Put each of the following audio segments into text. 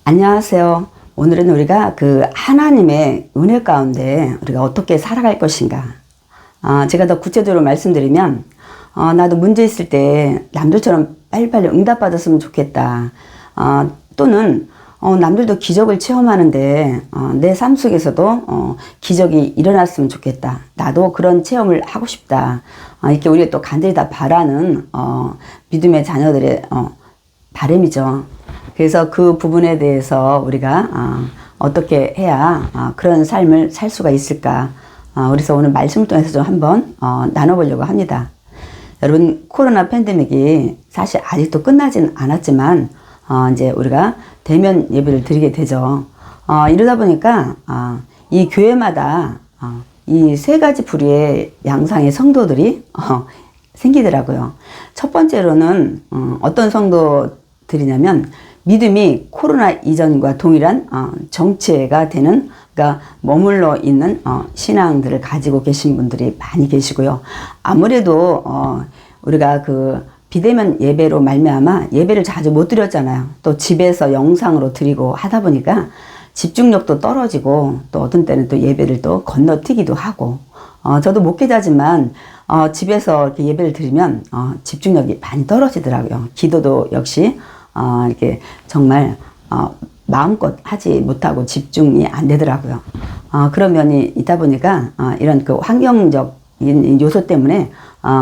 안녕하세요. 오늘은 우리가 그 하나님의 은혜 가운데 우리가 어떻게 살아갈 것인가. 제가 더 구체적으로 말씀드리면, 나도 문제 있을 때 남들처럼 빨리빨리 응답받았으면 좋겠다. 또는, 남들도 기적을 체험하는데, 내 삶 속에서도, 기적이 일어났으면 좋겠다. 나도 그런 체험을 하고 싶다. 이렇게 우리가 또 간절히 다 바라는, 믿음의 자녀들의, 바람이죠. 그래서 그 부분에 대해서 우리가 어떻게 해야 그런 삶을 살 수가 있을까. 그래서 오늘 말씀을 통해서 좀 한번 나눠보려고 합니다. 여러분, 코로나 팬데믹이 사실 아직도 끝나진 않았지만 이제 우리가 대면 예배를 드리게 되죠. 이러다 보니까 이 교회마다 이 세 가지 부류의 양상의 성도들이 생기더라고요. 첫 번째로는 어떤 성도들이냐면 믿음이 코로나 이전과 동일한 정체가 되는, 그러니까 머물러 있는 신앙들을 가지고 계신 분들이 많이 계시고요. 아무래도 우리가 그 비대면 예배로 말미암아 예배를 자주 못 드렸잖아요. 또 집에서 영상으로 드리고 하다 보니까 집중력도 떨어지고, 또 어떤 때는 또 예배를 또 건너뛰기도 하고, 저도 목회자지만 집에서 이렇게 예배를 드리면 집중력이 많이 떨어지더라고요. 기도도 역시 이렇게 정말 마음껏 하지 못하고 집중이 안 되더라고요. 그런 면이 있다 보니까 이런 그 환경적인 요소 때문에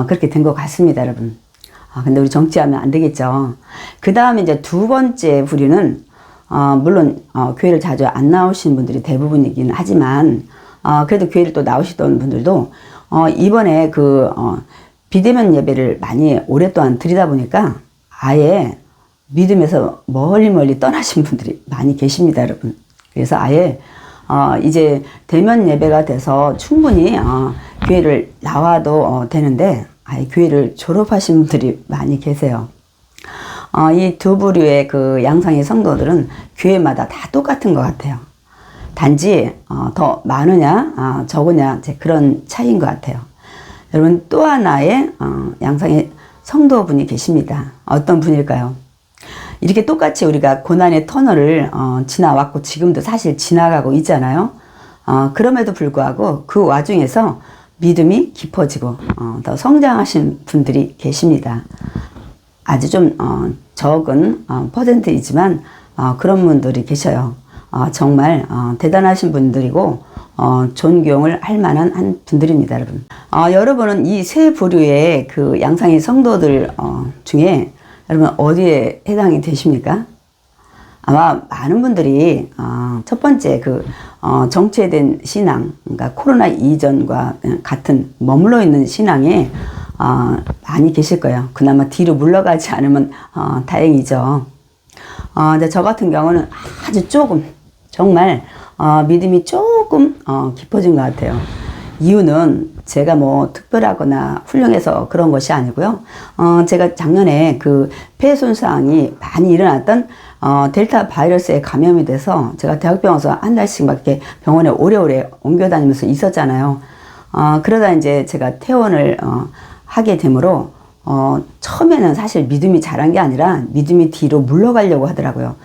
그렇게 된 것 같습니다, 여러분. 근데 우리 정치하면 안 되겠죠. 그 다음에 이제 두 번째 부류는 물론 교회를 자주 안 나오시는 분들이 대부분이긴 하지만 그래도 교회를 또 나오시던 분들도 이번에 그 비대면 예배를 많이 오랫동안 드리다 보니까 아예 믿음에서 멀리 떠나신 분들이 많이 계십니다, 여러분. 그래서 아예 이제 대면 예배가 돼서 충분히 교회를 나와도 되는데 아예 교회를 졸업하신 분들이 많이 계세요. 이 두 부류의 그 양상의 성도들은 교회마다 다 똑같은 것 같아요. 단지 더 많으냐 적으냐 이제 그런 차이인 것 같아요. 여러분, 또 하나의 양상의 성도분이 계십니다. 어떤 분일까요? 이렇게 똑같이 우리가 고난의 터널을 지나왔고 지금도 사실 지나가고 있잖아요. 그럼에도 불구하고 그 와중에서 믿음이 깊어지고 더 성장하신 분들이 계십니다. 아주 좀 적은 퍼센트이지만 그런 분들이 계셔요. 정말 대단하신 분들이고 존경을 할 만한 한 분들입니다, 여러분. 여러분은 이 세 부류의 그 양상의 성도들 중에 여러분 어디에 해당이 되십니까? 아마 많은 분들이 첫 번째 그 정체된 신앙, 그러니까 코로나 이전과 같은 머물러 있는 신앙에 많이 계실 거예요. 그나마 뒤로 물러가지 않으면 다행이죠. 근데 저 같은 경우는 아주 조금, 정말 믿음이 조금 깊어진 것 같아요. 이유는 제가 뭐 특별하거나 훌륭해서 그런 것이 아니고요. 제가 작년에 그 폐 손상이 많이 일어났던 델타 바이러스에 감염이 돼서 제가 대학병원에서 한 달씩 막 이렇게 병원에 오래오래 옮겨 다니면서 있었잖아요. 그러다 이제 제가 퇴원을 하게 되므로 처음에는 사실 믿음이 자란 게 아니라 믿음이 뒤로 물러가려고 하더라고요.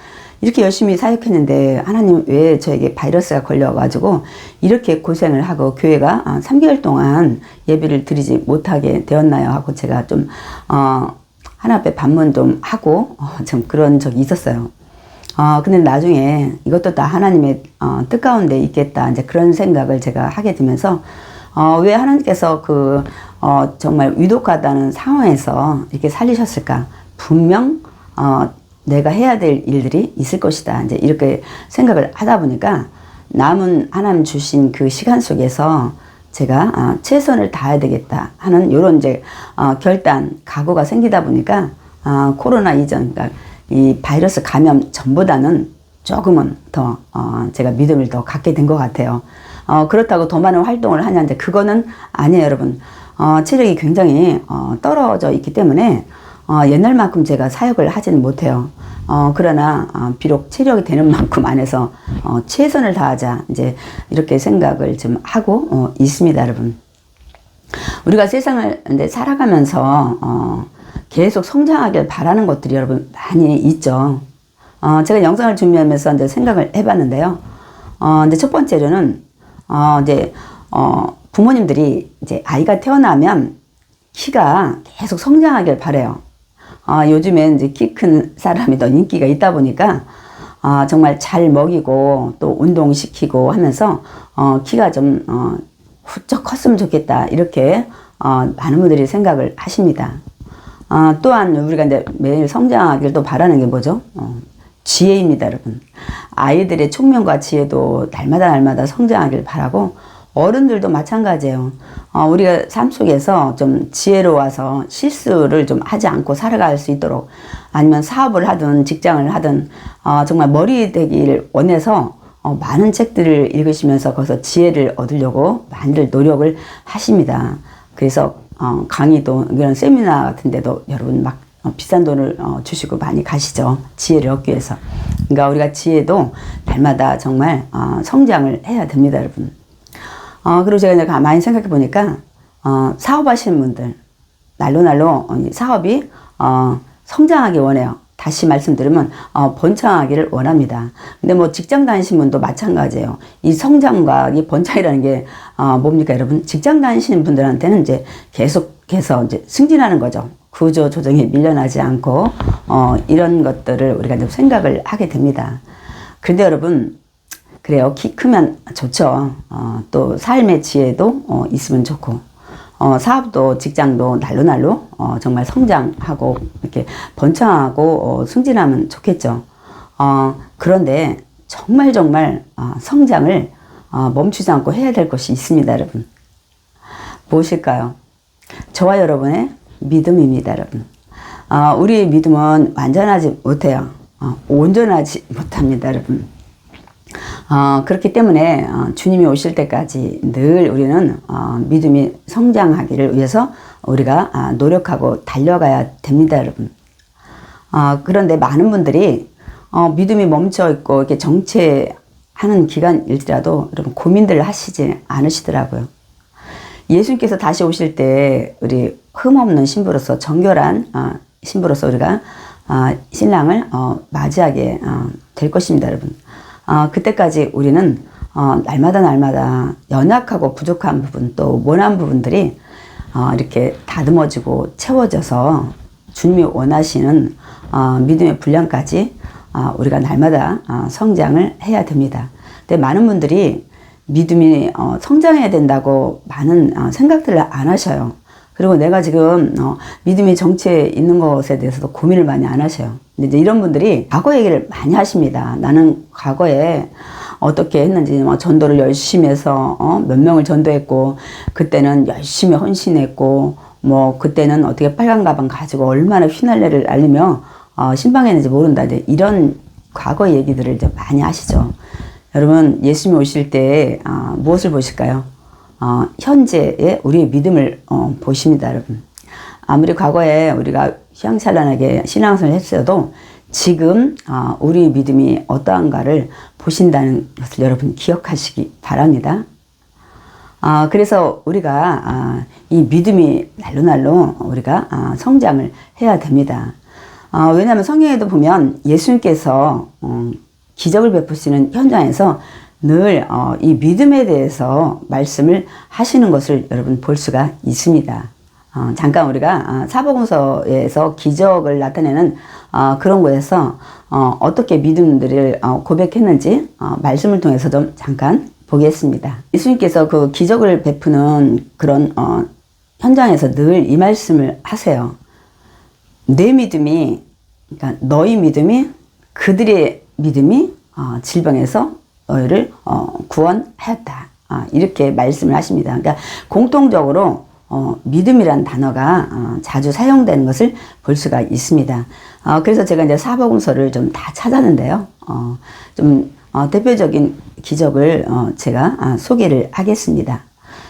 이렇게 열심히 사역했는데 하나님 왜 저에게 바이러스가 걸려가지고 이렇게 고생을 하고 교회가 3개월 동안 예배를 드리지 못하게 되었나요 하고 제가 좀 하나님 앞에 반문 좀 하고 좀 그런 적이 있었어요. 근데 나중에 이것도 다 하나님의 뜻 가운데 있겠다 이제 그런 생각을 제가 하게 되면서 왜 하나님께서 그 정말 위독하다는 상황에서 이렇게 살리셨을까? 분명 내가 해야 될 일들이 있을 것이다. 이제 이렇게 생각을 하다 보니까 남은 하나님 주신 그 시간 속에서 제가 최선을 다해야 되겠다 하는 이런 이제 결단, 각오가 생기다 보니까 코로나 이전, 그러니까 이 바이러스 감염 전보다는 조금은 더 제가 믿음을 더 갖게 된 것 같아요. 그렇다고 더 많은 활동을 하냐는데 그거는 아니에요, 여러분. 체력이 굉장히 떨어져 있기 때문에 옛날만큼 제가 사역을 하지는 못해요. 그러나 비록 체력이 되는 만큼 안에서 최선을 다하자 이제 이렇게 생각을 좀 하고 있습니다, 여러분. 우리가 세상을 이제 살아가면서 계속 성장하길 바라는 것들이 여러분 많이 있죠. 제가 영상을 준비하면서 이제 생각을 해봤는데요. 이제 첫 번째로는, 이제, 부모님들이 이제 아이가 태어나면 키가 계속 성장하길 바래요. 요즘엔 이제 키 큰 사람이 더 인기가 있다 보니까, 정말 잘 먹이고 또 운동시키고 하면서, 키가 좀, 훌쩍 컸으면 좋겠다. 이렇게, 많은 분들이 생각을 하십니다. 또한 우리가 이제 매일 성장하기를 또 바라는 게 뭐죠? 지혜입니다, 여러분. 아이들의 총명과 지혜도 날마다 성장하길 바라고, 어른들도 마찬가지예요. 우리가 삶 속에서 좀 지혜로워서 실수를 좀 하지 않고 살아갈 수 있도록, 아니면 사업을 하든 직장을 하든, 정말 머리 되기를 원해서 많은 책들을 읽으시면서 거기서 지혜를 얻으려고 많이들 노력을 하십니다. 그래서 강의도 이런 세미나 같은 데도 여러분 막 비싼 돈을 주시고 많이 가시죠. 지혜를 얻기 위해서. 그러니까 우리가 지혜도 날마다 정말 성장을 해야 됩니다, 여러분. 그리고 제가 이제 가만히 생각해 보니까 사업하시는 분들 날로 사업이 성장하기 원해요. 다시 말씀드리면 번창하기를 원합니다. 근데 뭐 직장 다니시는 분도 마찬가지예요. 이 성장과 이 번창이라는 게 뭡니까, 여러분? 직장 다니시는 분들한테는 이제 계속해서 이제 승진하는 거죠. 구조 조정에 밀려나지 않고 이런 것들을 우리가 좀 생각을 하게 됩니다. 그런데 여러분, 그래요. 키 크면 좋죠. 또 삶의 지혜도 있으면 좋고, 사업도 직장도 날로 정말 성장하고 이렇게 번창하고 승진하면 좋겠죠. 그런데 정말 성장을 멈추지 않고 해야 될 것이 있습니다, 여러분. 무엇일까요? 저와 여러분의 믿음입니다, 여러분. 우리의 믿음은 완전하지 못해요. 온전하지 못합니다, 여러분. 그렇기 때문에 주님이 오실 때까지 늘 우리는 믿음이 성장하기를 위해서 우리가 노력하고 달려가야 됩니다, 여러분. 그런데 많은 분들이 믿음이 멈춰 있고 이렇게 정체하는 기간일지라도 여러분 고민들을 하시지 않으시더라고요. 예수님께서 다시 오실 때 우리 흠없는 신부로서 정결한 신부로서 우리가 신랑을 맞이하게 될 것입니다, 여러분. 그때까지 우리는 날마다 연약하고 부족한 부분 또 모난 부분들이 이렇게 다듬어지고 채워져서 주님이 원하시는 믿음의 분량까지 우리가 날마다 성장을 해야 됩니다. 근데 많은 분들이 믿음이 성장해야 된다고 많은 생각들을 안 하셔요. 그리고 내가 지금 믿음이 정체에 있는 것에 대해서도 고민을 많이 안 하셔요. 근데 이제 이런 분들이 과거 얘기를 많이 하십니다. 나는 과거에 어떻게 했는지, 전도를 열심히 해서 몇 명을 전도했고, 그때는 열심히 헌신했고, 그때는 어떻게 빨간 가방 가지고 얼마나 휘날레를 알리며 신방했는지 모른다. 이런 과거 얘기들을 이제 많이 하시죠. 여러분, 예수님이 오실 때 무엇을 보실까요? 현재의 우리의 믿음을 보십니다, 여러분. 아무리 과거에 우리가 휘황찬란하게 신앙생활을 했어도 지금 우리 믿음이 어떠한가를 보신다는 것을 여러분 기억하시기 바랍니다. 그래서 우리가 이 믿음이 날로 우리가 성장을 해야 됩니다. 왜냐하면 성경에도 보면 예수님께서 기적을 베푸시는 현장에서 늘 이 믿음에 대해서 말씀을 하시는 것을 여러분 볼 수가 있습니다. 잠깐 우리가 사복음서에서 기적을 나타내는 그런 곳에서 어떻게 믿음들을 고백했는지 말씀을 통해서 좀 잠깐 보겠습니다. 예수님께서 그 기적을 베푸는 그런 현장에서 늘 이 말씀을 하세요. 내 믿음이, 그러니까 너희 믿음이, 그들의 믿음이 질병에서 너희를 구원하였다. 이렇게 말씀을 하십니다. 그러니까 공통적으로 믿음이란 단어가 자주 사용되는 것을 볼 수가 있습니다. 그래서 제가 이제 사복음서를 좀 다 찾았는데요. 좀 대표적인 기적을 제가 소개를 하겠습니다.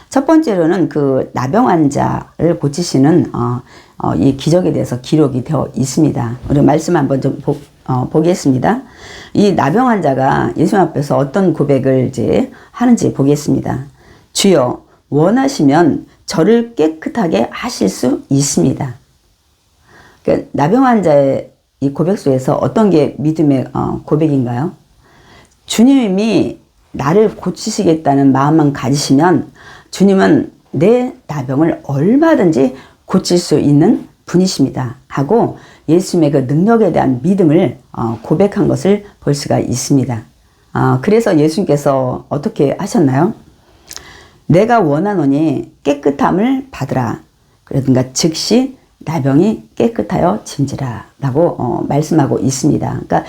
첫 번째로는 그 나병 환자를 고치시는 이 기적에 대해서 기록이 되어 있습니다. 우리 말씀 한번 좀 보겠습니다. 이 나병 환자가 예수님 앞에서 어떤 고백을 이제 하는지 보겠습니다. 주여, 원하시면 저를 깨끗하게 하실 수 있습니다. 그러니까 나병 환자의 이 고백 속에서 어떤 게 믿음의 고백인가요? 주님이 나를 고치시겠다는 마음만 가지시면 주님은 내 나병을 얼마든지 고칠 수 있는 분이십니다 하고 예수님의 그 능력에 대한 믿음을 고백한 것을 볼 수가 있습니다. 그래서 예수님께서 어떻게 하셨나요? 내가 원하노니 깨끗함을 받으라. 그러니까 즉시 나병이 깨끗하여 진지라 라고 말씀하고 있습니다. 그러니까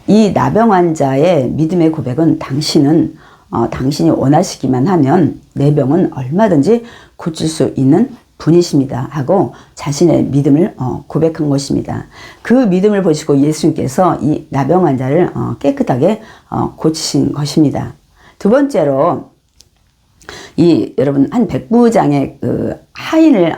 이 나병 환자의 믿음의 고백은 당신이 원하시기만 하면 내 병은 얼마든지 고칠 수 있는 분이십니다 하고 자신의 믿음을 고백한 것입니다. 그 믿음을 보시고 예수님께서 이 나병 환자를 깨끗하게 고치신 것입니다. 두 번째로 여러분 한 백부장의 그 하인을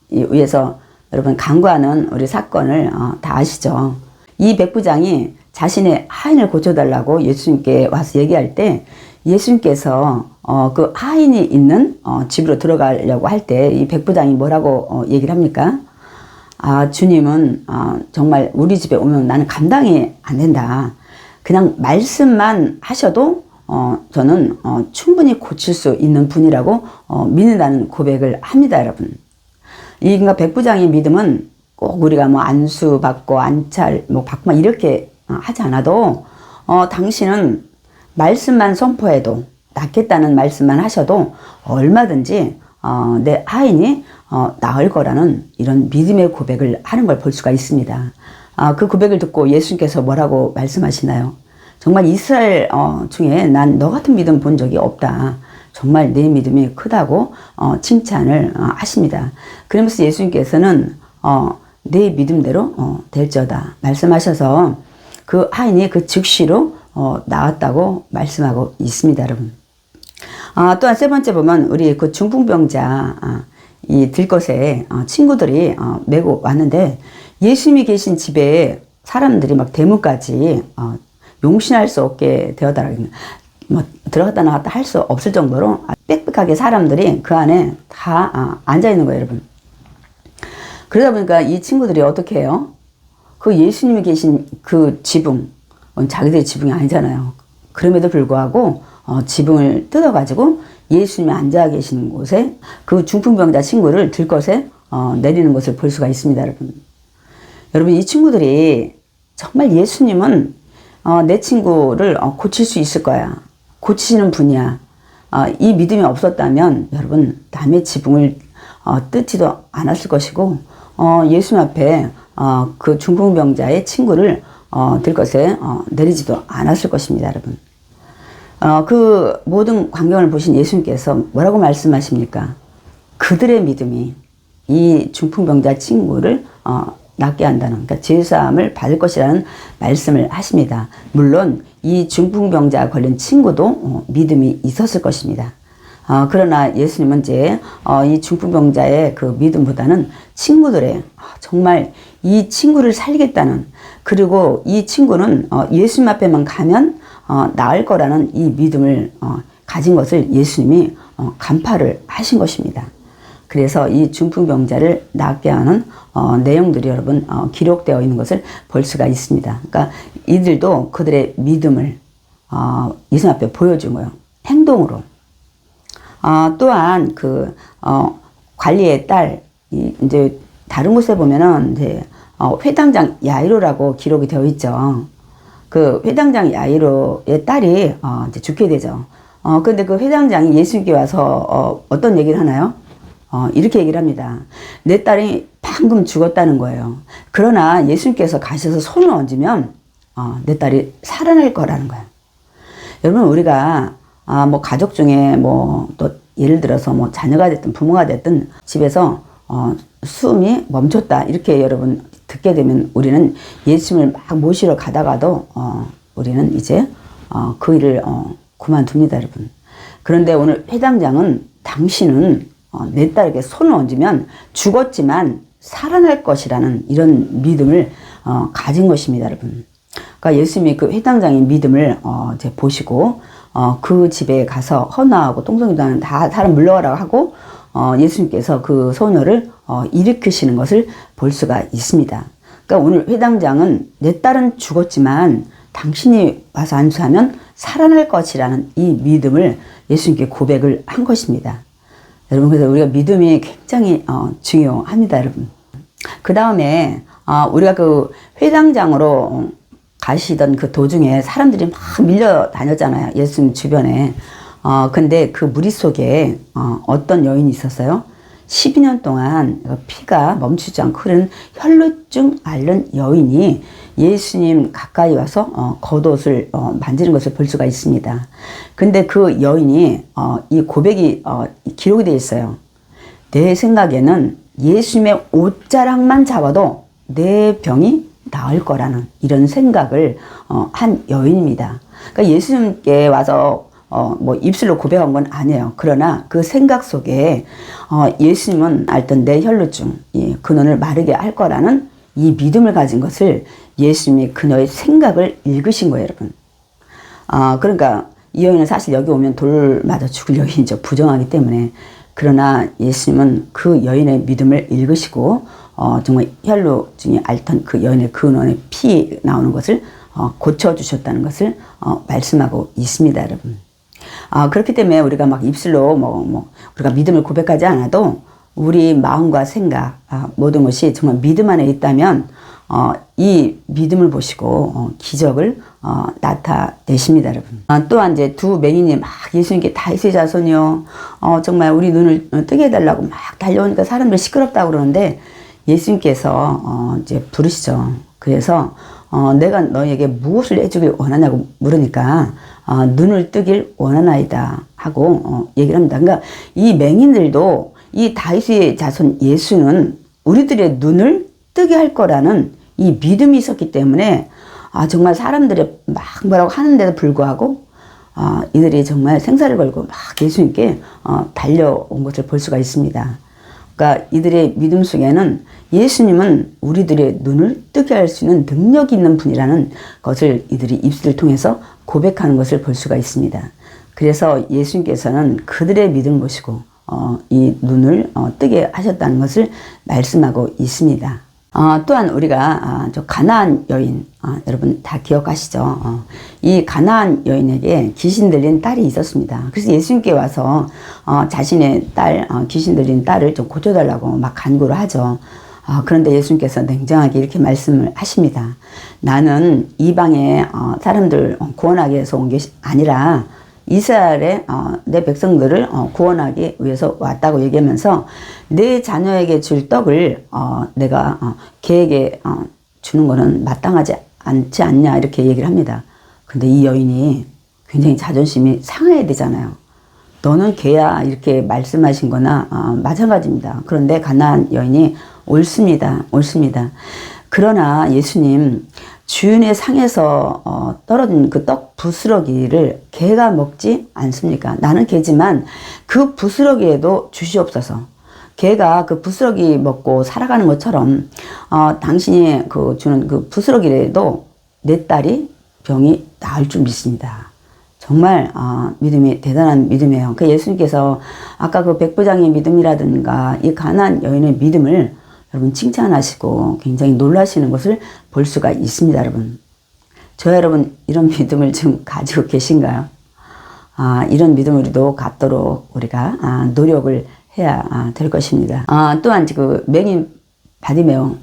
위해서 여러분 간구하는 우리 사건을 다 아시죠? 이 백부장이 자신의 하인을 고쳐달라고 예수님께 와서 얘기할 때 예수님께서 그 하인이 있는 집으로 들어가려고 할 때 이 백부장이 뭐라고 얘기를 합니까? 주님은 정말 우리 집에 오면 나는 감당이 안 된다. 그냥 말씀만 하셔도 저는 충분히 고칠 수 있는 분이라고 믿는다는 고백을 합니다, 여러분. 그러니까 백부장의 믿음은 꼭 우리가 뭐 안수 받고 안찰 뭐 받고 이렇게 하지 않아도 당신은 말씀만 선포해도 낫겠다는 말씀만 하셔도 얼마든지 내 하인이 나을 거라는 이런 믿음의 고백을 하는 걸 볼 수가 있습니다. 그 고백을 듣고 예수님께서 뭐라고 말씀하시나요? 정말 이스라엘 중에 난 너 같은 믿음 본 적이 없다. 정말 내 믿음이 크다고 칭찬을 하십니다. 그러면서 예수님께서는 내 믿음대로 될지어다 말씀하셔서 그 하인이 그 즉시로 나았다고 말씀하고 있습니다, 여러분. 또한 세 번째 보면 우리 그 중풍병자 이 들것에 친구들이 메고 왔는데 예수님이 계신 집에 사람들이 막 대문까지 용신할 수 없게 되었다. 뭐 들어갔다 나왔다 할 수 없을 정도로 빽빽하게 사람들이 그 안에 다 앉아 있는 거예요, 여러분. 그러다 보니까 이 친구들이 어떻게 해요? 그 예수님이 계신 그 지붕, 자기들의 지붕이 아니잖아요. 그럼에도 불구하고 지붕을 뜯어가지고 예수님이 앉아 계시는 곳에 그 중풍병자 친구를 들것에 내리는 것을 볼 수가 있습니다, 여러분. 여러분, 이 친구들이 정말 예수님은 내 친구를 고칠 수 있을 거야. 고치시는 분이야. 이 믿음이 없었다면 여러분 남의 지붕을 뜯지도 않았을 것이고 예수님 앞에 그 중풍병자의 친구를 들것에 내리지도 않았을 것입니다, 여러분. 그 모든 광경을 보신 예수님께서 뭐라고 말씀하십니까? 그들의 믿음이 이 중풍병자 친구를 낫게 한다는, 그러니까 제사함을 받을 것이라는 말씀을 하십니다. 물론 이 중풍병자 걸린 친구도 믿음이 있었을 것입니다. 그러나 예수님은 이제 이 중풍병자의 그 믿음보다는 친구들의 정말 이 친구를 살리겠다는, 그리고 이 친구는 예수님 앞에만 가면 나을 거라는 이 믿음을 가진 것을 예수님이 간파를 하신 것입니다. 그래서 이 중풍병자를 낫게 하는 내용들이 여러분 기록되어 있는 것을 볼 수가 있습니다. 그러니까 이들도 그들의 믿음을 예수님 앞에 보여준 거예요. 행동으로. 또한 그 관리의 딸, 이제 다른 곳에 보면은 이제 회당장 야이로라고 기록이 되어 있죠. 그 회당장 야이로의 딸이 이제 죽게 되죠. 근데 그 회당장이 예수님께 와서 어떤 얘기를 하나요? 이렇게 얘기를 합니다. 내 딸이 방금 죽었다는 거예요. 그러나 예수님께서 가셔서 손을 얹으면 내 딸이 살아날 거라는 거예요. 여러분, 우리가 뭐 가족 중에 뭐 또 예를 들어서 뭐 자녀가 됐든 부모가 됐든 집에서 숨이 멈췄다 이렇게 여러분 듣게 되면 우리는 예수님을 막 모시러 가다가도 우리는 이제 그 일을 그만둡니다, 여러분. 그런데 오늘 회당장은 당신은 내 딸에게 손을 얹으면 죽었지만 살아날 것이라는 이런 믿음을 가진 것입니다, 여러분. 그러니까 예수님이 그 회당장의 믿음을 이제 보시고 그 집에 가서 헌화하고 똥성이도 하는 다 사람 물러가라고 하고 예수님께서 그 소녀를 일으키시는 것을 볼 수가 있습니다. 그러니까 그러니까 오늘 회당장은 내 딸은 죽었지만 당신이 와서 안수하면 살아날 것이라는 이 믿음을 예수님께 고백을 한 것입니다. 여러분, 그래서 우리가 믿음이 굉장히 중요합니다, 여러분. 그 다음에 우리가 그 회당장으로 가시던 그 도중에 사람들이 막 밀려 다녔잖아요, 예수님 주변에. 근데 그 무리 속에 어떤 여인이 있었어요? 12년 동안 피가 멈추지 않고 흐르는 혈루증 앓는 여인이 예수님 가까이 와서 겉옷을 만지는 것을 볼 수가 있습니다. 근데 그 여인이 이 고백이 기록이 되어 있어요. 내 생각에는 예수님의 옷자락만 잡아도 내 병이 나을 거라는 이런 생각을 한 여인입니다. 그러니까 예수님께 와서 뭐 입술로 고백한 건 아니에요. 그러나 그 생각 속에 예수님은 알던 내 혈루증, 근원을 마르게 할 거라는 이 믿음을 가진 것을 예수님이 그녀의 생각을 읽으신 거예요, 여러분. 그러니까 이 여인은 사실 여기 오면 돌 맞아 죽을 여인이죠. 부정하기 때문에. 그러나 예수님은 그 여인의 믿음을 읽으시고 정말 혈루증이 앓던 그 여인의 근원에 피 나오는 것을 고쳐주셨다는 것을 말씀하고 있습니다, 여러분. 그렇기 때문에 우리가 막 입술로 우리가 믿음을 고백하지 않아도 우리 마음과 생각, 모든 것이 정말 믿음 안에 있다면 이 믿음을 보시고 기적을 나타내십니다, 여러분. 또한 이제 두 맹인이 막 예수님께 다윗의 자손이요, 정말 우리 눈을 뜨게 해달라고 막 달려오니까 사람들이 시끄럽다고 그러는데 예수님께서 이제 부르시죠. 그래서 내가 너에게 무엇을 해주길 원하냐고 물으니까 눈을 뜨길 원하나이다 하고 얘기를 합니다. 그러니까 이 맹인들도 이 다윗의 자손 예수는 우리들의 눈을 뜨게 할 거라는 이 믿음이 있었기 때문에 정말 사람들이 막 뭐라고 하는데도 불구하고 이들이 정말 생사를 걸고 막 예수님께 달려온 것을 볼 수가 있습니다. 그러니까 이들의 믿음 속에는 예수님은 우리들의 눈을 뜨게 할 수 있는 능력이 있는 분이라는 것을 이들이 입술을 통해서 고백하는 것을 볼 수가 있습니다. 그래서 예수님께서는 그들의 믿음을 보시고 이 눈을 뜨게 하셨다는 것을 말씀하고 있습니다. 또한 우리가 저 가나안 여인, 여러분 다 기억하시죠? 이 가나안 여인에게 귀신 들린 딸이 있었습니다. 그래서 예수님께 와서 자신의 딸, 귀신 들린 딸을 좀 고쳐달라고 막 간구를 하죠. 그런데 예수님께서 냉정하게 이렇게 말씀을 하십니다. 나는 이방의 사람들 구원하기 위해서 온 게 아니라 이스라엘의 내 백성들을 구원하기 위해서 왔다고 얘기하면서 내 자녀에게 줄 떡을 내가 걔에게 주는 거는 마땅하지 않지 않냐 이렇게 얘기를 합니다. 근데 이 여인이 굉장히 자존심이 상해야 되잖아요. 너는 걔야 이렇게 말씀하신 거나 마찬가지입니다. 그런데 가나안 여인이 옳습니다. 그러나 예수님 주인의 상에서 떨어진 그 떡 부스러기를 개가 먹지 않습니까? 나는 개지만 그 부스러기에도 주시옵소서. 개가 그 부스러기 먹고 살아가는 것처럼 당신이 주는 그 부스러기에도 내 딸이 병이 나을 줄 믿습니다. 정말 믿음이 대단한 믿음이에요. 그 예수님께서 아까 그 백부장의 믿음이라든가 이 가나안 여인의 믿음을 여러분 칭찬하시고 굉장히 놀라시는 것을 볼 수가 있습니다, 여러분. 저와 여러분 이런 믿음을 좀 가지고 계신가요? 이런 믿음을 우리도 갖도록 우리가 노력을 해야 될 것입니다. 또한 그 맹인 바디메오,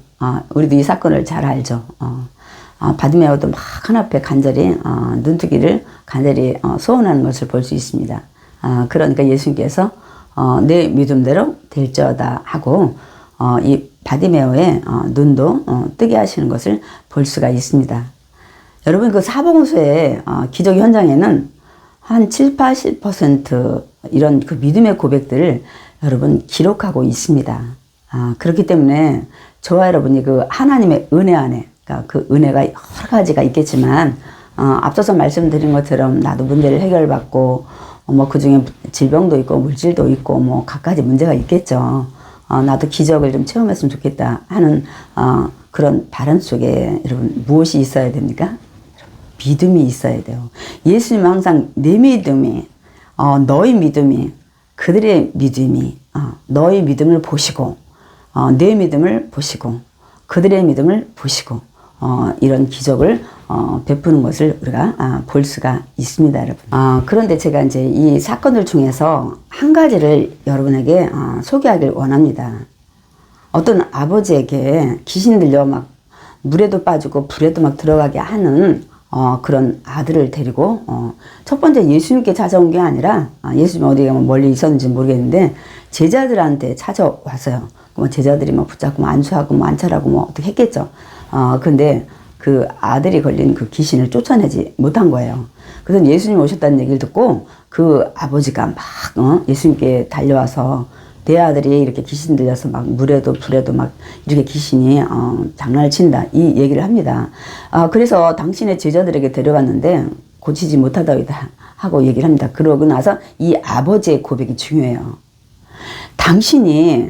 우리도 이 사건을 잘 알죠. 바디메오도 막 하나앞에 간절히 눈뜨기를 간절히 소원하는 것을 볼 수 있습니다. 그러니까 예수님께서 내 믿음대로 될지어다 하고 이 바디메오의 눈도 뜨게 하시는 것을 볼 수가 있습니다. 여러분 그 사복음서의 기적 현장에는 한 7~80% 이런 그 믿음의 고백들을 여러분 기록하고 있습니다. 그렇기 때문에 저와 여러분이 그 하나님의 은혜 안에, 그러니까 그 은혜가 여러 가지가 있겠지만 앞서서 말씀드린 것처럼 나도 문제를 해결받고 그 중에 질병도 있고 물질도 있고 갖가지 문제가 있겠죠. 나도 기적을 좀 체험했으면 좋겠다 하는 그런 바람 속에 여러분 무엇이 있어야 됩니까? 믿음이 있어야 돼요. 예수님은 항상 내 믿음이 너희 믿음이 그들의 믿음이 너희 믿음을 보시고 내 믿음을 보시고 그들의 믿음을 보시고 이런 기적을 베푸는 것을 우리가 볼 수가 있습니다, 여러분. 그런데 제가 이제 이 사건을 중에서 한 가지를 여러분에게 소개하길 원합니다. 어떤 아버지에게 귀신 들려 막 물에도 빠지고 불에도 막 들어가게 하는 그런 아들을 데리고 첫 번째 예수님께 찾아온 게 아니라 예수님 어디가 멀리 있었는지 모르겠는데 제자들한테 찾아왔어요. 제자들이 막 붙잡고 안수하고 안찰하고 어떻게 했겠죠. 근데 그 아들이 걸린 그 귀신을 쫓아내지 못한 거예요. 그래서 예수님 오셨다는 얘기를 듣고 그 아버지가 막 예수님께 달려와서 내 아들이 이렇게 귀신 들려서 막 물에도 불에도 막 이렇게 귀신이 장난을 친다 이 얘기를 합니다. 그래서 당신의 제자들에게 데려갔는데 고치지 못하다이다 하고 얘기를 합니다. 그러고 나서 이 아버지의 고백이 중요해요. 당신이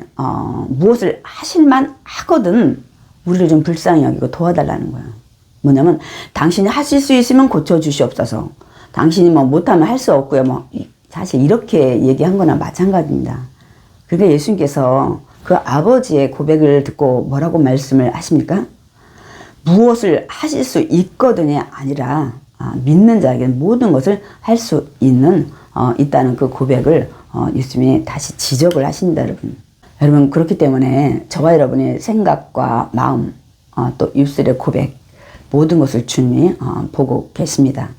무엇을 하실만 하거든 우리를 좀 불쌍히 여기고 도와달라는 거예요. 뭐냐면 당신이 하실 수 있으면 고쳐주시옵소서. 당신이 못하면 할 수 없고요. 사실 이렇게 얘기한 거나 마찬가지입니다. 그러니까 예수님께서 그 아버지의 고백을 듣고 뭐라고 말씀을 하십니까? 무엇을 하실 수 있거든이 아니라 믿는 자에게 모든 것을 할 수 있다는 그 고백을 예수님이 다시 지적을 하십니다, 여러분. 여러분 그렇기 때문에 저와 여러분의 생각과 마음 또 입술의 고백 모든 것을 주님이 보고 계십니다.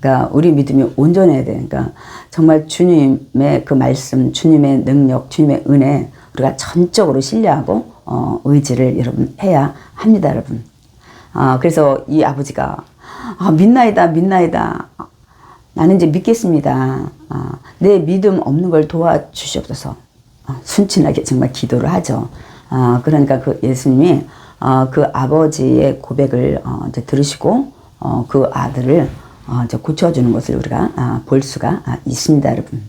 그러니까 우리 믿음이 온전해야 돼. 그러니까 정말 주님의 그 말씀, 주님의 능력, 주님의 은혜 우리가 전적으로 신뢰하고 의지를 여러분 해야 합니다, 여러분. 그래서 이 아버지가 믿나이다. 나는 이제 믿겠습니다. 내 믿음 없는 걸 도와주시옵소서. 순진하게 정말 기도를 하죠. 그러니까 그 예수님이 그 아버지의 고백을 이제 들으시고 그 아들을 이제 고쳐주는 것을 우리가 볼 수가 있습니다, 여러분.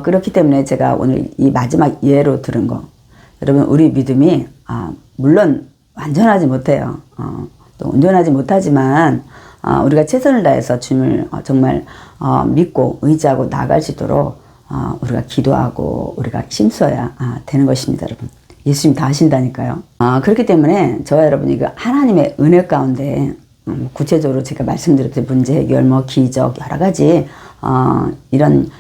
그렇기 때문에 제가 오늘 이 마지막 예로 들은 거, 여러분 우리 믿음이 물론 완전하지 못해요. 또 온전하지 못하지만 우리가 최선을 다해서 주님을 정말 믿고 의지하고 나아갈 수 있도록 우리가 기도하고 우리가 힘써야 되는 것입니다, 여러분. 예수님 다 하신다니까요. 그렇기 때문에 저와 여러분이 그 하나님의 은혜 가운데 구체적으로 제가 말씀드렸듯이 문제 해결, 기적 여러 가지 이런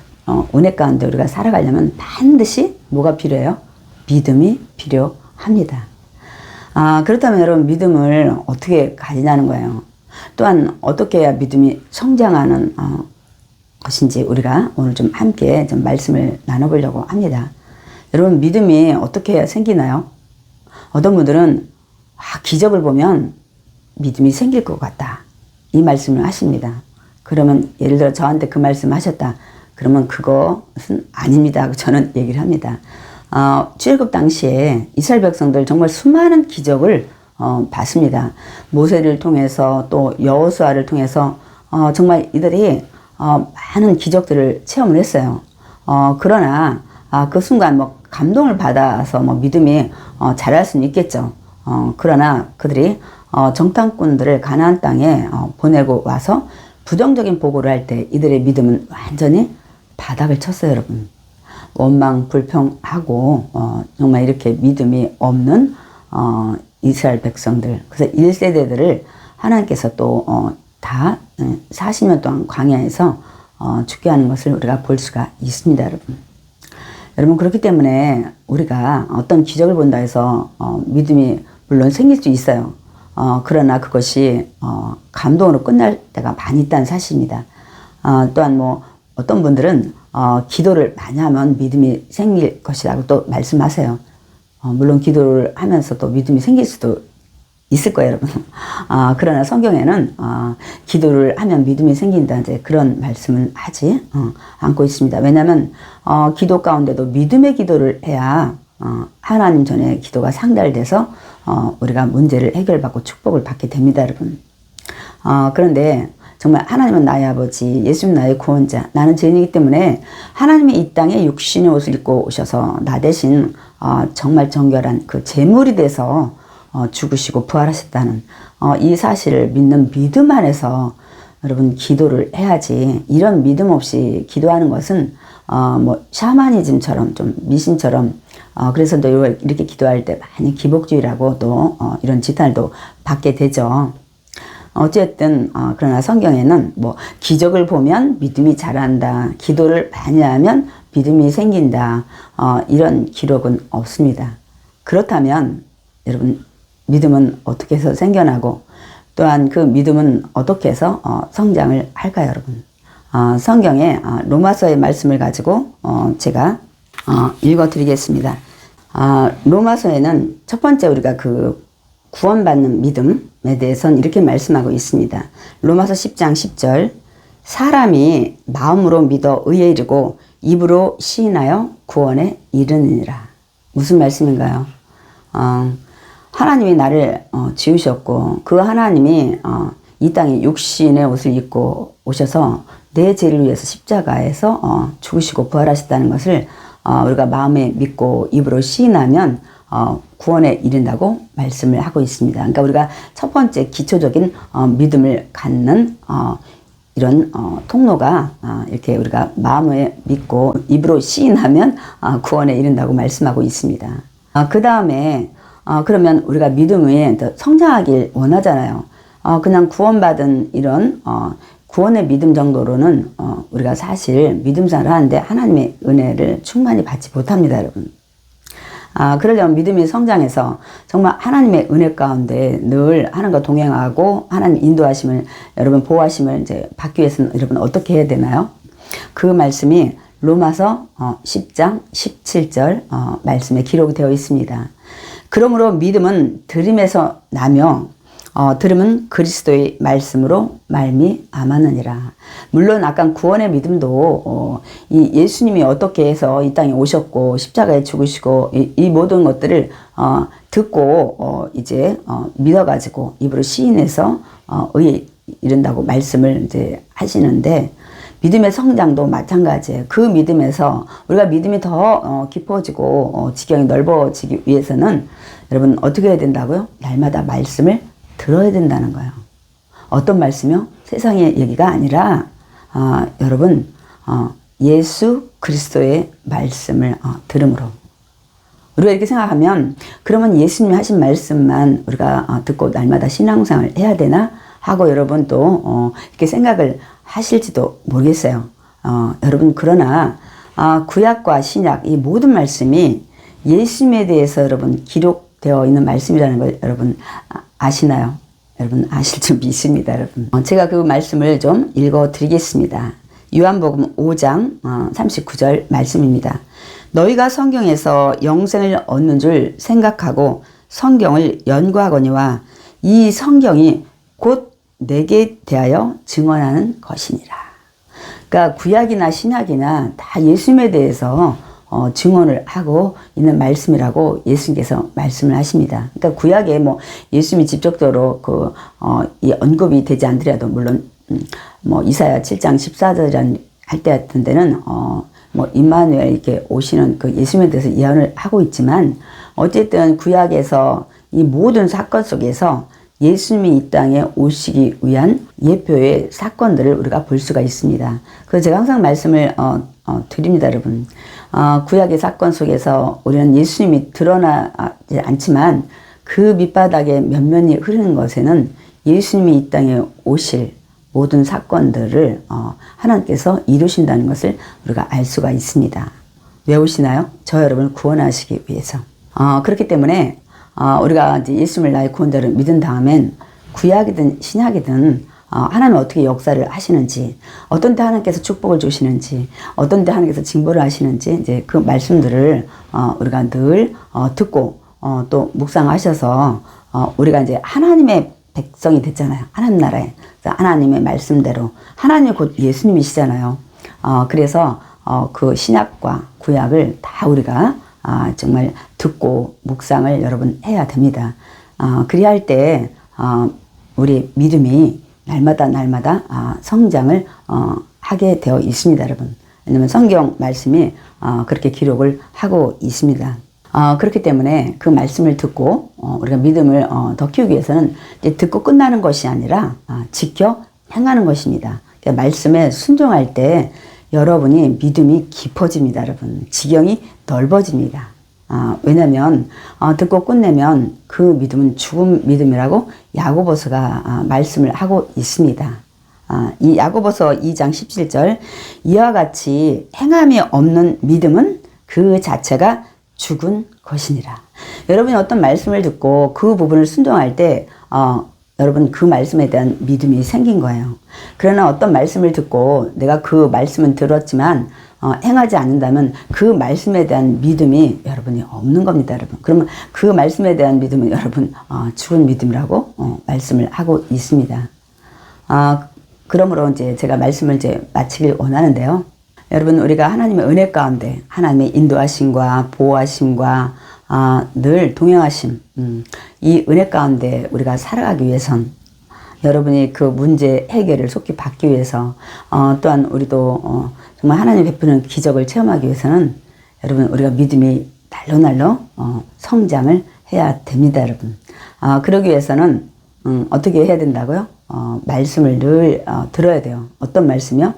은혜 가운데 우리가 살아가려면 반드시 뭐가 필요해요? 믿음이 필요합니다. 그렇다면 여러분 믿음을 어떻게 가지냐는 거예요. 또한 어떻게 해야 믿음이 성장하는 것인지 우리가 오늘 좀 함께 좀 말씀을 나눠보려고 합니다. 여러분 믿음이 어떻게 해야 생기나요? 어떤 분들은 기적을 보면 믿음이 생길 것 같다 이 말씀을 하십니다. 그러면 예를 들어 저한테 그 말씀 하셨다 그러면 그것은 아닙니다 저는 얘기를 합니다. 출애굽 당시에 이스라엘 백성들 정말 수많은 기적을 봤습니다. 모세를 통해서 또 여호수아를 통해서 정말 이들이 많은 기적들을 체험을 했어요. 그러나 그 순간 감동을 받아서 믿음이 자랄 수는 있겠죠. 그러나 그들이 정탐꾼들을 가나안 땅에 보내고 와서 부정적인 보고를 할 때 이들의 믿음은 완전히 바닥을 쳤어요, 여러분. 원망 불평하고 정말 이렇게 믿음이 없는 이스라엘 백성들, 그래서 1세대들을 하나님께서 또 다 40년 동안 광야에서 죽게 하는 것을 우리가 볼 수가 있습니다, 여러분. 여러분 그렇기 때문에 우리가 어떤 기적을 본다 해서 믿음이 물론 생길 수 있어요. 그러나 그것이 감동으로 끝날 때가 많이 있다는 사실입니다. 또한 어떤 분들은 기도를 많이 하면 믿음이 생길 것이라고 또 말씀하세요. 물론 기도를 하면서 또 믿음이 생길 수도 있을 거예요, 여러분. 그러나 성경에는 기도를 하면 믿음이 생긴다 이제 그런 말씀을 하지 않고 있습니다. 왜냐하면 기도 가운데도 믿음의 기도를 해야 하나님 전에 기도가 상달돼서 우리가 문제를 해결받고 축복을 받게 됩니다, 여러분. 그런데 정말 하나님은 나의 아버지, 예수님 나의 구원자, 나는 죄인이기 때문에 하나님이 이 땅에 육신의 옷을 입고 오셔서 나 대신 정말 정결한 그 제물이 돼서 죽으시고 부활하셨다는 이 사실을 믿는 믿음 안에서 여러분 기도를 해야지, 이런 믿음 없이 기도하는 것은 샤머니즘처럼 좀 미신처럼 그래서 또 이렇게 기도할 때 많이 기복주의라고 또 이런 지탄을 받게 되죠. 어쨌든 그러나 성경에는 뭐 기적을 보면 믿음이 자란다, 기도를 많이 하면 믿음이 생긴다, 이런 기록은 없습니다. 그렇다면 여러분, 믿음은 어떻게 해서 생겨나고 또한 그 믿음은 어떻게 해서 성장을 할까요, 여러분? 성경의 로마서의 말씀을 가지고 제가 읽어드리겠습니다. 로마서에는 첫 번째 우리가 그 구원받는 믿음에 대해서는 이렇게 말씀하고 있습니다. 로마서 10장 10절, 사람이 마음으로 믿어 의에 이르고 입으로 시인하여 구원에 이르느니라. 무슨 말씀인가요? 하나님이 나를 지으셨고 그 하나님이 이 땅에 육신의 옷을 입고 오셔서 내 죄를 위해서 십자가에서 죽으시고 부활하셨다는 것을 우리가 마음에 믿고 입으로 시인하면 구원에 이른다고 말씀을 하고 있습니다. 그러니까 우리가 첫 번째 기초적인 믿음을 갖는 이런 통로가 이렇게 우리가 마음에 믿고 입으로 시인하면 구원에 이른다고 말씀하고 있습니다. 그 다음에 그러면 우리가 믿음에 성장하길 원하잖아요. 그냥 구원받은 이런 구원의 믿음 정도로는 우리가 사실 믿음 생활을 하는데 하나님의 은혜를 충만히 받지 못합니다, 여러분. 그러려면 믿음이 성장해서 정말 하나님의 은혜 가운데 늘 하나님과 동행하고 하나님 인도하심을, 여러분 보호하심을 이제 받기 위해서는 여러분 어떻게 해야 되나요? 그 말씀이 로마서 10장 17절 말씀에 기록이 되어 있습니다. 그러므로 믿음은 들음에서 나며 들음은 그리스도의 말씀으로 말미암았느니라. 물론 아까 구원의 믿음도 이 예수님이 어떻게 해서 이 땅에 오셨고 십자가에 죽으시고 이 모든 것들을 듣고 이제 믿어가지고 입으로 시인해서 의에 이른다고 말씀을 이제 하시는데, 믿음의 성장도 마찬가지예요. 그 믿음에서 우리가 믿음이 더 깊어지고 지경이 넓어지기 위해서는 여러분 어떻게 해야 된다고요? 날마다 말씀을 들어야 된다는 거예요. 어떤 말씀이요? 세상의 얘기가 아니라 여러분 예수 그리스도의 말씀을 들음으로. 우리가 이렇게 생각하면 그러면 예수님이 하신 말씀만 우리가 듣고 날마다 신앙생활을 해야 되나 하고 여러분 또 이렇게 생각을 하실지도 모르겠어요. 여러분 그러나 구약과 신약 이 모든 말씀이 예수님에 대해서 여러분 기록되어 있는 말씀이라는 걸 여러분 아시나요? 여러분 아실 줄 믿습니다, 여러분. 제가 그 말씀을 좀 읽어 드리겠습니다. 요한복음 5장 39절 말씀입니다. 너희가 성경에서 영생을 얻는 줄 생각하고 성경을 연구하거니와 이 성경이 곧 내게 대하여 증언하는 것이니라. 그러니까 구약이나 신약이나 다 예수님에 대해서 증언을 하고 있는 말씀이라고 예수님께서 말씀을 하십니다. 그러니까 구약에 뭐 예수님이 직접적으로 이 언급이 되지 않더라도 물론 뭐 이사야 7장 14절이란 할 때 같은 데는 뭐 임마누엘 이렇게 오시는 그 예수님에 대해서 예언을 하고 있지만 어쨌든 구약에서 이 모든 사건 속에서 예수님이 이 땅에 오시기 위한 예표의 사건들을 우리가 볼 수가 있습니다. 그래서 제가 항상 말씀을 드립니다, 여러분. 구약의 사건 속에서 우리는 예수님이 드러나지 않지만 그 밑바닥에 면면이 흐르는 것에는 예수님이 이 땅에 오실 모든 사건들을 하나님께서 이루신다는 것을 우리가 알 수가 있습니다. 왜 오시나요? 저 여러분을 구원하시기 위해서. 그렇기 때문에 우리가 이제 예수님을 나의 구원자로 믿은 다음엔 구약이든 신약이든 하나님은 어떻게 역사를 하시는지, 어떤 때 하나님께서 축복을 주시는지, 어떤 때 하나님께서 징벌을 하시는지 이제 그 말씀들을 우리가 늘 듣고 또 묵상하셔서 우리가 이제 하나님의 백성이 됐잖아요. 하나님 나라에. 하나님의 말씀대로. 하나님이 곧 예수님이시잖아요. 그래서 그 신약과 구약을 다 우리가 정말 듣고 묵상을 여러분 해야 됩니다. 그리할 때 우리 믿음이 날마다 성장을 하게 되어 있습니다, 여러분. 왜냐하면 성경 말씀이 그렇게 기록을 하고 있습니다. 그렇기 때문에 그 말씀을 듣고 우리가 믿음을 더 키우기 위해서는 이제 듣고 끝나는 것이 아니라 지켜 행하는 것입니다. 그러니까 말씀에 순종할 때 여러분이 믿음이 깊어집니다, 여러분. 지경이 넓어집니다. 왜냐하면 듣고 끝내면 그 믿음은 죽은 믿음이라고 야고보서가 말씀을 하고 있습니다. 이 야고보서 2장 17절 이와 같이 행함이 없는 믿음은 그 자체가 죽은 것이니라. 여러분이 어떤 말씀을 듣고 그 부분을 순종할 때 여러분 그 말씀에 대한 믿음이 생긴 거예요. 그러나 어떤 말씀을 듣고 내가 그 말씀은 들었지만 행하지 않는다면 그 말씀에 대한 믿음이 여러분이 없는 겁니다, 여러분. 그러면 그 말씀에 대한 믿음은 여러분 죽은 믿음이라고 말씀을 하고 있습니다. 그러므로 이제 제가 말씀을 이제 마치길 원하는데요. 여러분 우리가 하나님의 은혜 가운데 하나님의 인도하심과 보호하심과 늘 동행하심 이 은혜 가운데 우리가 살아가기 위해선 여러분이 그 문제 해결을 속히 받기 위해서 또한 우리도 정말 하나님 베푸는 기적을 체험하기 위해서는 여러분 우리가 믿음이 날로 성장을 해야 됩니다, 여러분. 그러기 위해서는 어떻게 해야 된다고요? 말씀을 늘 들어야 돼요. 어떤 말씀이요?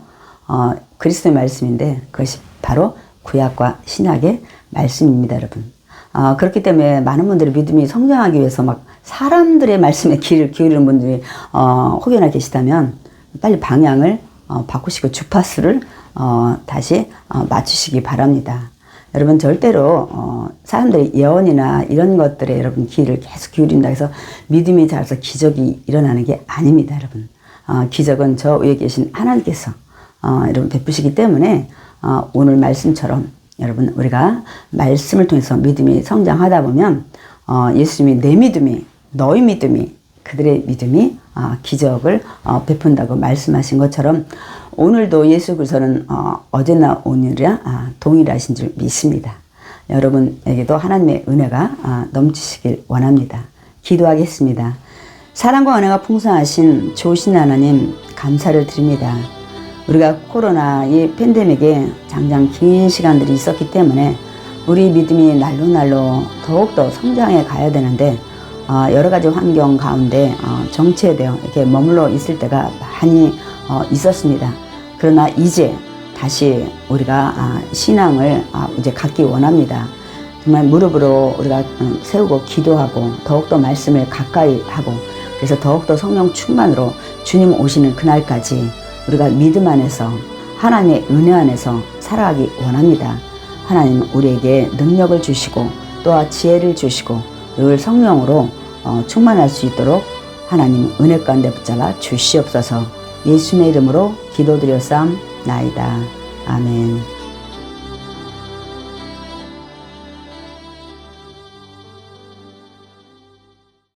그리스도의 말씀인데 그것이 바로 구약과 신약의 말씀입니다, 여러분. 그렇기 때문에 많은 분들이 믿음이 성장하기 위해서 막 사람들의 말씀에 귀를 기울이는 분들이 혹여나 계시다면 빨리 방향을 바꾸시고 주파수를 다시 맞추시기 바랍니다. 여러분 절대로 사람들의 예언이나 이런 것들에 여러분 귀를 계속 기울인다 해서 믿음이 자라서 기적이 일어나는 게 아닙니다, 여러분. 기적은 저 위에 계신 하나님께서 여러분 베푸시기 때문에 오늘 말씀처럼 여러분 우리가 말씀을 통해서 믿음이 성장하다 보면 예수님이 내 믿음이 너희 믿음이 그들의 믿음이 기적을 베푼다고 말씀하신 것처럼 오늘도 예수 그리스도는 어제나 오늘이라 동일하신 줄 믿습니다. 여러분에게도 하나님의 은혜가 넘치시길 원합니다. 기도하겠습니다. 사랑과 은혜가 풍성하신 좋으신 하나님 감사를 드립니다. 우리가 코로나 이 팬데믹에 장장 긴 시간들이 있었기 때문에 우리 믿음이 날로 더욱더 성장해 가야 되는데 여러 가지 환경 가운데 정체되어 이렇게 머물러 있을 때가 많이 있었습니다. 그러나 이제 다시 우리가 신앙을 이제 갖기 원합니다. 정말 무릎으로 우리가 세우고 기도하고 더욱더 말씀을 가까이 하고 그래서 더욱더 성령 충만으로 주님 오시는 그날까지 우리가 믿음 안에서 하나님의 은혜 안에서 살아가기 원합니다. 하나님 우리에게 능력을 주시고 또한 지혜를 주시고 늘 성령으로 충만할 수 있도록 하나님 은혜 가운데 붙잡아 주시옵소서. 예수님의 이름으로 기도드렸사옵나이다. 아멘.